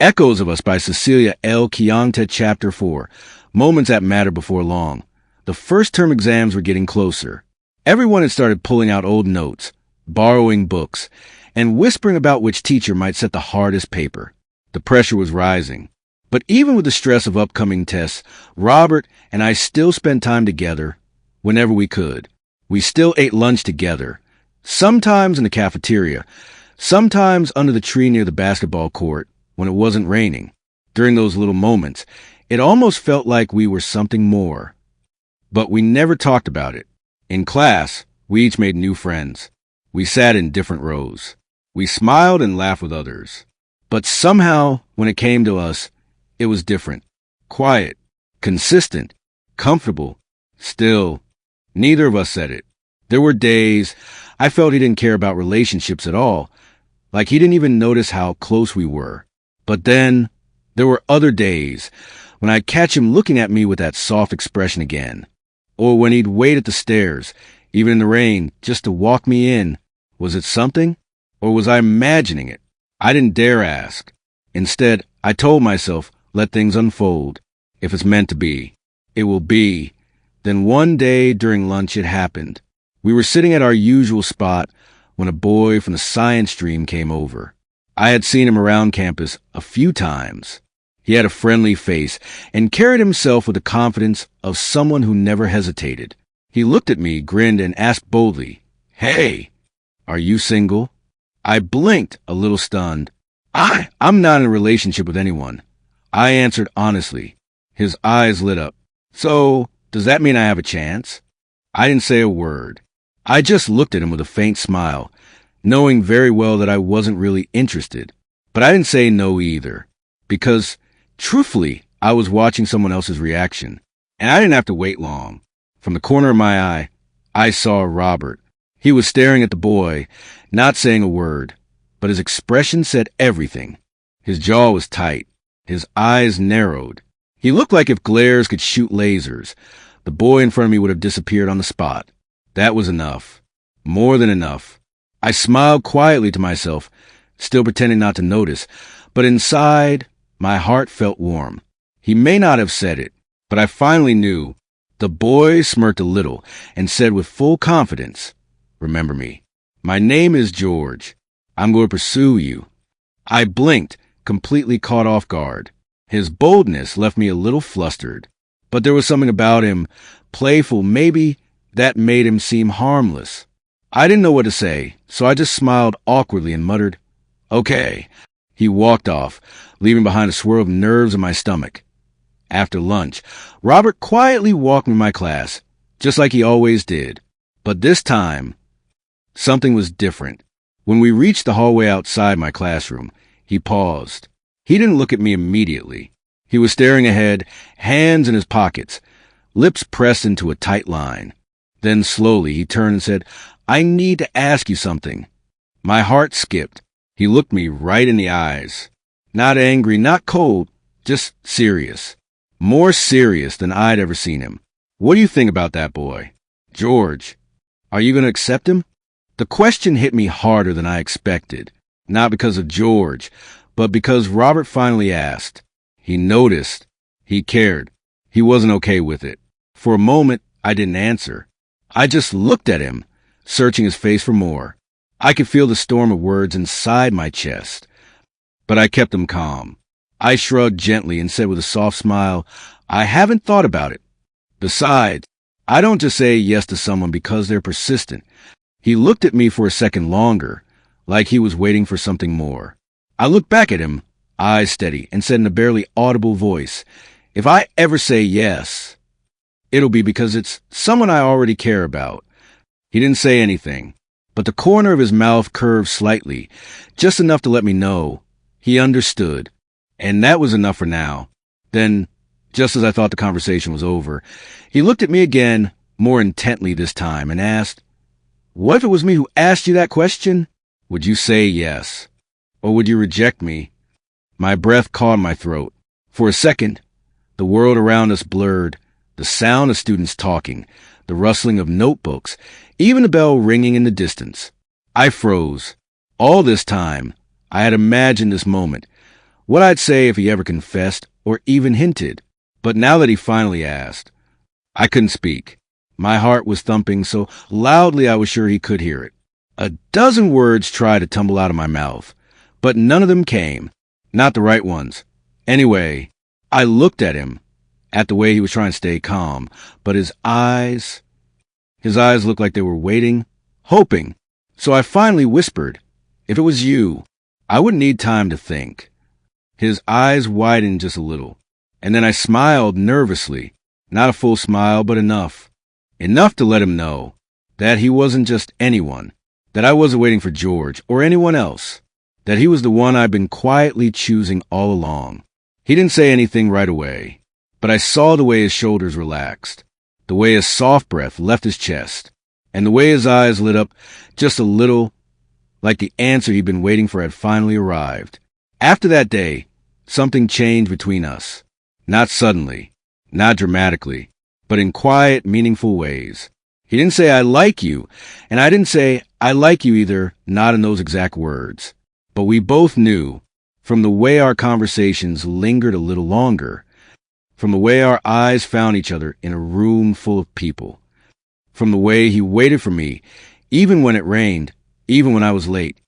Echoes of Us by Cecilia L. Chianta, Chapter 4. Moments that matter before long. The first term exams were getting closer. Everyone had started pulling out old notes, borrowing books, and whispering about which teacher might set the hardest paper. The pressure was rising. But even with the stress of upcoming tests, Robert and I still spent time together whenever we could. We still ate lunch together, sometimes in the cafeteria, sometimes under the tree near the basketball court when it wasn't raining. During those little moments, it almost felt like we were something more. But we never talked about it. In class, we each made new friends. We sat in different rows. We smiled and laughed with others. But somehow, when it came to us, it was different. Quiet, consistent, comfortable. Still, neither of us said it. There were days I felt he didn't care about relationships at all, like he didn't even notice how close we were. But then, there were other days when I'd catch him looking at me with that soft expression again. Or when he'd wait at the stairs, even in the rain, just to walk me in. Was it something? Or was I imagining it? I didn't dare ask. Instead, I told myself, let things unfold. If it's meant to be, it will be. Then one day during lunch it happened. We were sitting at our usual spot when a boy from the science stream came over. I had seen him around campus a few times. He had a friendly face and carried himself with the confidence of someone who never hesitated. He looked at me, grinned, and asked boldly, "Hey, are you single?" I blinked, a little stunned. I'm not in a relationship with anyone. I answered honestly. His eyes lit up. So, does that mean I have a chance? I didn't say a word. I just looked at him with a faint smile, knowing very well that I wasn't really interested. But I didn't say no either, because, truthfully, I was watching someone else's reaction, and I didn't have to wait long. From the corner of my eye, I saw Robert. He was staring at the boy, not saying a word, but his expression said everything. His jaw was tight. His eyes narrowed. He looked like if glares could shoot lasers, the boy in front of me would have disappeared on the spot. That was enough. More than enough. I smiled quietly to myself, still pretending not to notice, but inside, my heart felt warm. He may not have said it, but I finally knew. The boy smirked a little and said with full confidence, "Remember me. My name is George. I'm going to pursue you." I blinked, completely caught off guard. His boldness left me a little flustered, but there was something about him, playful maybe, that made him seem harmless. I didn't know what to say, so I just smiled awkwardly and muttered, "Okay." He walked off, leaving behind a swirl of nerves in my stomach. After lunch, Robert quietly walked me to my class, just like he always did. But this time, something was different. When we reached the hallway outside my classroom, he paused. He didn't look at me immediately. He was staring ahead, hands in his pockets, lips pressed into a tight line. Then slowly he turned and said, "I need to ask you something." My heart skipped. He looked me right in the eyes. Not angry, not cold, just serious. More serious than I'd ever seen him. "What do you think about that boy? George, are you going to accept him?" The question hit me harder than I expected, not because of George, but because Robert finally asked. He noticed. He cared. He wasn't okay with it. For a moment, I didn't answer. I just looked at him, searching his face for more. I could feel the storm of words inside my chest, but I kept them calm. I shrugged gently and said with a soft smile, "I haven't thought about it. Besides, I don't just say yes to someone because they're persistent." He looked at me for a second longer, like he was waiting for something more. I looked back at him, eyes steady, and said in a barely audible voice, "If I ever say yes, it'll be because it's someone I already care about." He didn't say anything, but the corner of his mouth curved slightly, just enough to let me know he understood, and that was enough for now. Then, just as I thought the conversation was over, he looked at me again, more intently this time, and asked, "What if it was me who asked you that question? Would you say yes? Or would you reject me?" My breath caught in my throat. For a second, the world around us blurred, the sound of students talking, the rustling of notebooks, even a bell ringing in the distance. I froze. All this time, I had imagined this moment, what I'd say if he ever confessed or even hinted. But now that he finally asked, I couldn't speak. My heart was thumping so loudly I was sure he could hear it. A dozen words tried to tumble out of my mouth, but none of them came. Not the right ones. Anyway, I looked at him, at the way he was trying to stay calm, but his eyes looked like they were waiting, hoping. So I finally whispered, if it was you, I wouldn't need time to think. His eyes widened just a little, and then I smiled nervously. Not a full smile, but enough. Enough to let him know that he wasn't just anyone, that I wasn't waiting for George or anyone else, that he was the one I'd been quietly choosing all along. He didn't say anything right away, but I saw the way his shoulders relaxed, the way his soft breath left his chest, and the way his eyes lit up just a little, like the answer he'd been waiting for had finally arrived. After that day, something changed between us. Not suddenly, not dramatically, but in quiet, meaningful ways. He didn't say, I like you, and I didn't say, I like you either, not in those exact words. But we both knew, from the way our conversations lingered a little longer, from the way our eyes found each other in a room full of people, from the way he waited for me, even when it rained, even when I was late,